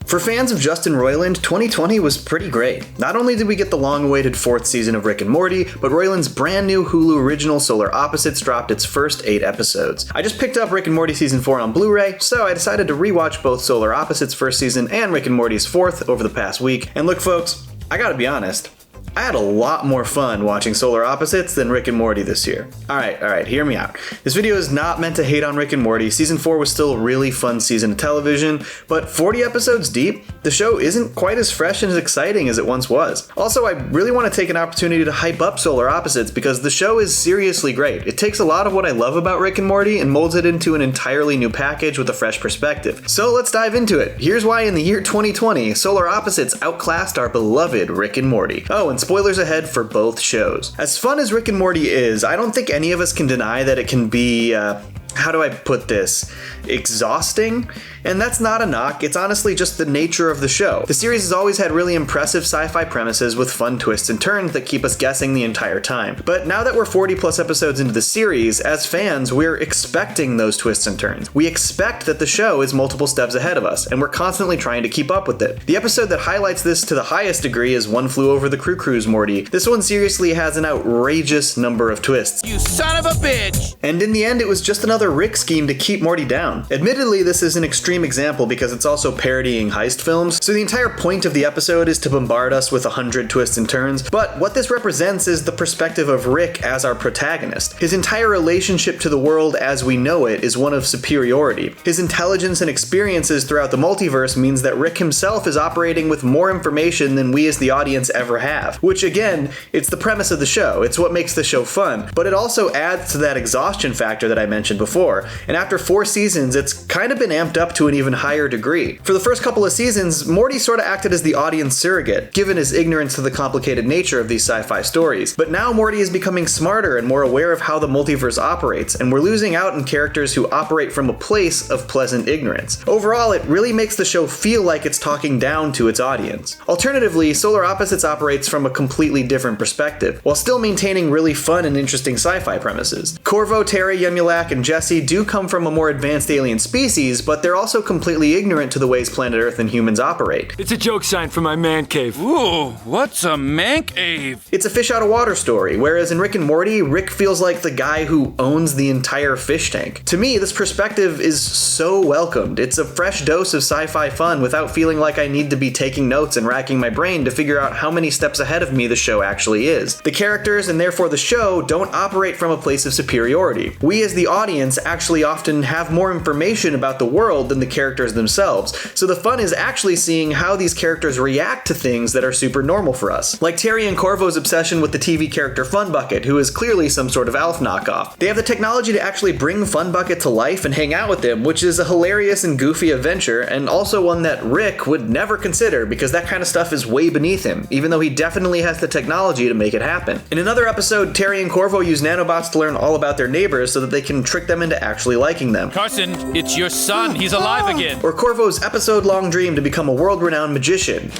For fans of Justin Roiland, 2020 was pretty great. Not only did we get the long-awaited 4th season of Rick and Morty, but Roiland's brand new Hulu original Solar Opposites dropped its first 8 episodes. I just picked up Rick and Morty Season 4 on Blu-ray, so I decided to rewatch both Solar Opposites' first season and Rick and Morty's 4th over the past week. And look folks, I gotta be honest, I had a lot more fun watching Solar Opposites than Rick and Morty this year. Alright, hear me out. This video is not meant to hate on Rick and Morty. Season 4 was still a really fun season of television, but 40 episodes deep, the show isn't quite as fresh and as exciting as it once was. Also, I really want to take an opportunity to hype up Solar Opposites because the show is seriously great. It takes a lot of what I love about Rick and Morty and molds it into an entirely new package with a fresh perspective. So let's dive into it. Here's why in the year 2020, Solar Opposites outclassed our beloved Rick and Morty. Oh, and spoilers ahead for both shows. As fun as Rick and Morty is, I don't think any of us can deny that it can be, how do I put this? Exhausting? And that's not a knock, it's honestly just the nature of the show. The series has always had really impressive sci-fi premises with fun twists and turns that keep us guessing the entire time. But now that we're 40 plus episodes into the series, as fans, we're expecting those twists and turns. We expect that the show is multiple steps ahead of us, and we're constantly trying to keep up with it. The episode that highlights this to the highest degree is One Flew Over the Cruise, Morty. This one seriously has an outrageous number of twists. You son of a bitch! And in the end, it was just another Rick scheme to keep Morty down. Admittedly, this is an extreme example because it's also parodying heist films, so the entire point of the episode is to bombard us with 100 twists and turns, but what this represents is the perspective of Rick as our protagonist. His entire relationship to the world as we know it is one of superiority. His intelligence and experiences throughout the multiverse means that Rick himself is operating with more information than we as the audience ever have, which again, it's the premise of the show, it's what makes the show fun, but it also adds to that exhaustion factor that I mentioned before, and after 4 seasons, it's kind of been amped up to an even higher degree. For the first couple of seasons, Morty sort of acted as the audience surrogate, given his ignorance to the complicated nature of these sci-fi stories. But now Morty is becoming smarter and more aware of how the multiverse operates, and we're losing out on characters who operate from a place of pleasant ignorance. Overall, it really makes the show feel like it's talking down to its audience. Alternatively, Solar Opposites operates from a completely different perspective, while still maintaining really fun and interesting sci-fi premises. Corvo, Terry, Yemulak, and Jesse do come from a more advanced alien species, but they're also completely ignorant to the ways planet Earth and humans operate. It's a joke sign for my man cave. Ooh, what's a man cave? It's a fish out of water story, whereas in Rick and Morty, Rick feels like the guy who owns the entire fish tank. To me, this perspective is so welcomed. It's a fresh dose of sci-fi fun without feeling like I need to be taking notes and racking my brain to figure out how many steps ahead of me the show actually is. The characters, and therefore the show, don't operate from a place of superiority. We as the audience actually often have more information about the world than the characters themselves, so the fun is actually seeing how these characters react to things that are super normal for us. Like Terry and Corvo's obsession with the TV character Funbucket, who is clearly some sort of Alf knockoff. They have the technology to actually bring Funbucket to life and hang out with him, which is a hilarious and goofy adventure, and also one that Rick would never consider because that kind of stuff is way beneath him, even though he definitely has the technology to make it happen. In another episode, Terry and Corvo use nanobots to learn all about their neighbors so that they can trick them into actually liking them. Carson, it's your son. He's alive again. Or Corvo's episode-long dream to become a world-renowned magician.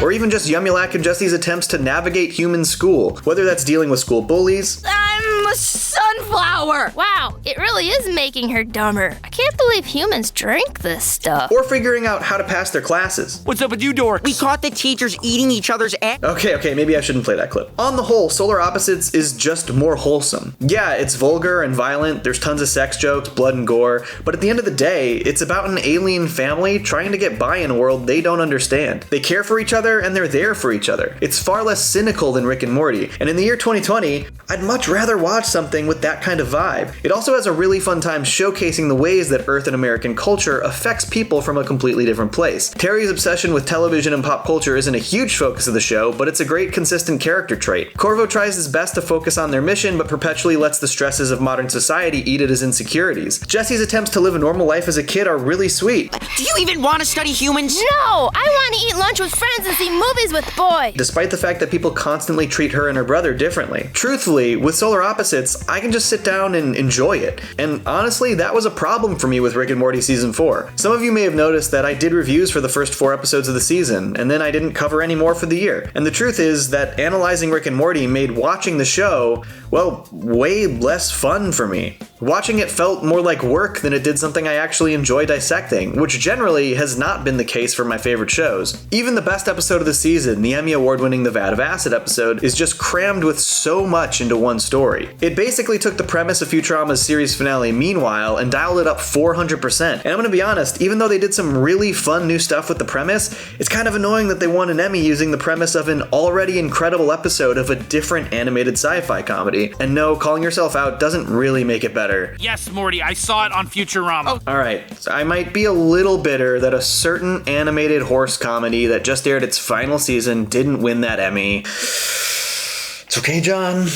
Or even just Yemulak and Jesse's attempts to navigate human school, whether that's dealing with school bullies, I'm a sunflower! Wow, it really is making her dumber. I can't believe humans drink this stuff. or figuring out how to pass their classes. What's up with you dorks? We caught the teachers eating each other's ass. Okay, maybe I shouldn't play that clip. On the whole, Solar Opposites is just more wholesome. Yeah, it's vulgar and violent, there's tons of sex jokes, blood and gore, but at the end of the day, it's about an alien family trying to get by in a world they don't understand. They care for each other and they're there for each other. It's far less cynical than Rick and Morty, and in the year 2020, I'd much rather watch something with that kind of vibe. It also has a really fun time showcasing the ways that Earth and American culture affects people from a completely different place. Terry's obsession with television and pop culture isn't a huge focus of the show, but it's a great consistent character trait. Corvo tries his best to focus on their mission, but perpetually lets the stresses of modern society eat at his insecurities. Jesse's attempts to live a normal life as a kid are really sweet. Do you even want to study humans? No, I want to eat lunch with friends and see movies with boys. Despite the fact that people constantly treat her and her brother differently. Truthfully, with Solar Opposites, Opposites, I can just sit down and enjoy it. And honestly, that was a problem for me with Rick and Morty Season 4. Some of you may have noticed that I did reviews for the first 4 episodes of the season, and then I didn't cover any more for the year. And the truth is that analyzing Rick and Morty made watching the show, well, way less fun for me. Watching it felt more like work than it did something I actually enjoy dissecting, which generally has not been the case for my favorite shows. Even the best episode of the season, the Emmy Award-winning The Vat of Acid episode, is just crammed with so much into one story. It basically took the premise of Futurama's series finale Meanwhile and dialed it up 400%. And I'm gonna be honest, even though they did some really fun new stuff with the premise, it's kind of annoying that they won an Emmy using the premise of an already incredible episode of a different animated sci-fi comedy. And no, calling yourself out doesn't really make it better. Yes, Morty, I saw it on Futurama. Alright, so I might be a little bitter that a certain animated horse comedy that just aired its final season didn't win that Emmy. It's okay, John.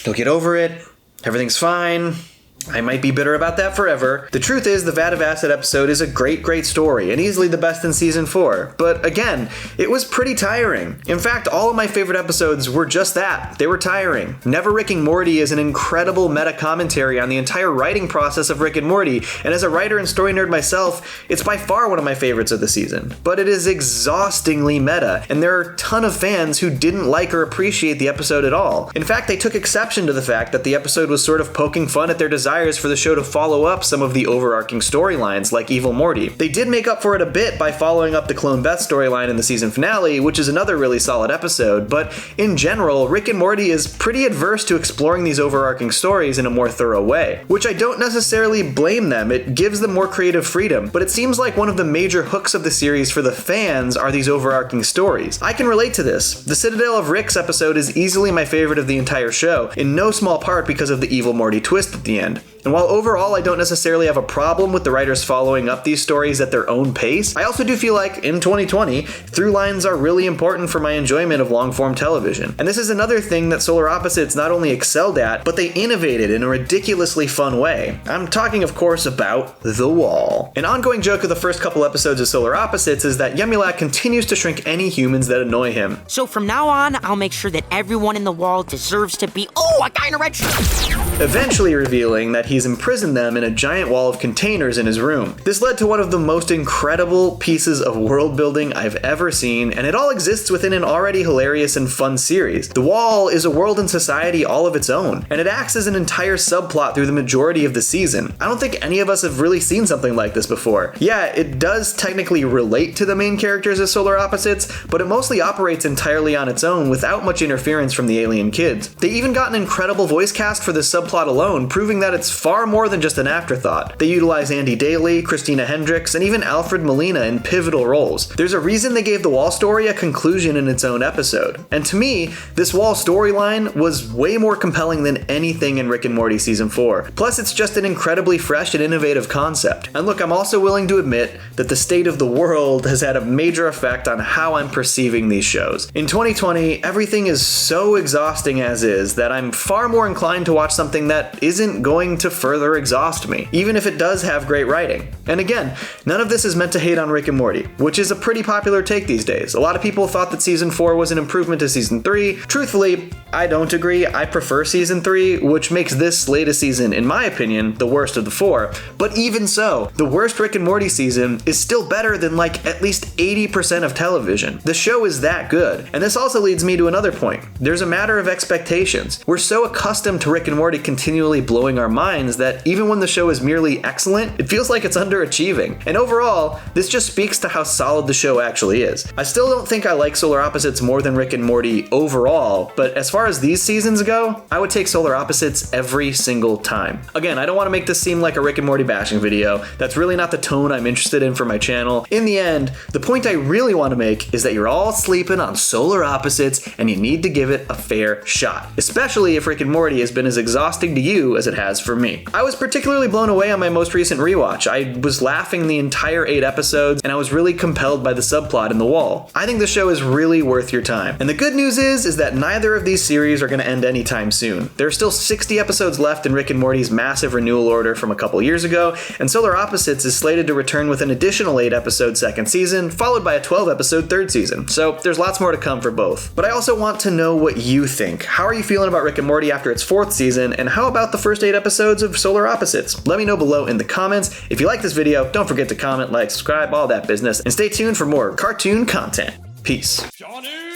Don't get over it. Everything's fine. I might be bitter about that forever. The truth is, the Vat of Acid episode is a great story, and easily the best in season 4. But again, it was pretty tiring. In fact, all of my favorite episodes were just that. They were tiring. Never Rick and Morty is an incredible meta-commentary on the entire writing process of Rick and Morty, and as a writer and story nerd myself, it's by far one of my favorites of the season. But it is exhaustingly meta, and there are a ton of fans who didn't like or appreciate the episode at all. In fact, they took exception to the fact that the episode was sort of poking fun at their desires for the show to follow up some of the overarching storylines like Evil Morty. They did make up for it a bit by following up the Clone Beth storyline in the season finale, which is another really solid episode, but in general, Rick and Morty is pretty adverse to exploring these overarching stories in a more thorough way, which I don't necessarily blame them. It gives them more creative freedom, but it seems like one of the major hooks of the series for the fans are these overarching stories. I can relate to this. The Citadel of Ricks episode is easily my favorite of the entire show, in no small part because of the Evil Morty twist at the end. And while overall I don't necessarily have a problem with the writers following up these stories at their own pace, I also do feel like, in 2020, through lines are really important for my enjoyment of long-form television. And this is another thing that Solar Opposites not only excelled at, but they innovated in a ridiculously fun way. I'm talking, of course, about The Wall. An ongoing joke of the first couple episodes of Solar Opposites is that Yemulak continues to shrink any humans that annoy him. So from now on, I'll make sure that everyone in the wall deserves to be— oh, a guy in a red shirt! Eventually revealing that he's imprisoned them in a giant wall of containers in his room. This led to one of the most incredible pieces of world building I've ever seen, and it all exists within an already hilarious and fun series. The Wall is a world and society all of its own, and it acts as an entire subplot through the majority of the season. I don't think any of us have really seen something like this before. Yeah, it does technically relate to the main characters as Solar Opposites, but it mostly operates entirely on its own without much interference from the alien kids. They even got an incredible voice cast for this subplot alone, proving that it's far more than just an afterthought. They utilize Andy Daly, Christina Hendricks, and even Alfred Molina in pivotal roles. There's a reason they gave the Wall story a conclusion in its own episode. And to me, this Wall storyline was way more compelling than anything in Rick and Morty Season 4. Plus, it's just an incredibly fresh and innovative concept. And look, I'm also willing to admit that the state of the world has had a major effect on how I'm perceiving these shows. In 2020, everything is so exhausting as is that I'm far more inclined to watch something that isn't going to further exhaust me, even if it does have great writing. And again, none of this is meant to hate on Rick and Morty, which is a pretty popular take these days. A lot of people thought that Season 4 was an improvement to Season 3. Truthfully, I don't agree. I prefer Season 3, which makes this latest season, in my opinion, the worst of the 4. But even so, the worst Rick and Morty season is still better than like at least 80% of television. The show is that good. And this also leads me to another point. There's a matter of expectations. We're so accustomed to Rick and Morty continually blowing our minds that even when the show is merely excellent, it feels like it's underachieving. And overall, this just speaks to how solid the show actually is. I still don't think I like Solar Opposites more than Rick and Morty overall, but as far as these seasons go, I would take Solar Opposites every single time. Again, I don't want to make this seem like a Rick and Morty bashing video. That's really not the tone I'm interested in for my channel. In the end, the point I really want to make is that you're all sleeping on Solar Opposites and you need to give it a fair shot, especially if Rick and Morty has been as exhausting to you as it has for me. me. I was particularly blown away on my most recent rewatch. I was laughing the entire 8 episodes, and I was really compelled by the subplot in The Wall. I think the show is really worth your time. And the good news is that neither of these series are going to end anytime soon. There are still 60 episodes left in Rick and Morty's massive renewal order from a couple years ago, and Solar Opposites is slated to return with an additional 8 episode second season, followed by a 12 episode third season. So there's lots more to come for both. But I also want to know what you think. How are you feeling about Rick and Morty after its 4th season, and how about the first 8 episodes of Solar Opposites? Let me know below in the comments. If you like this video, don't forget to comment, like, subscribe, all that business, and stay tuned for more cartoon content. Peace. Johnny!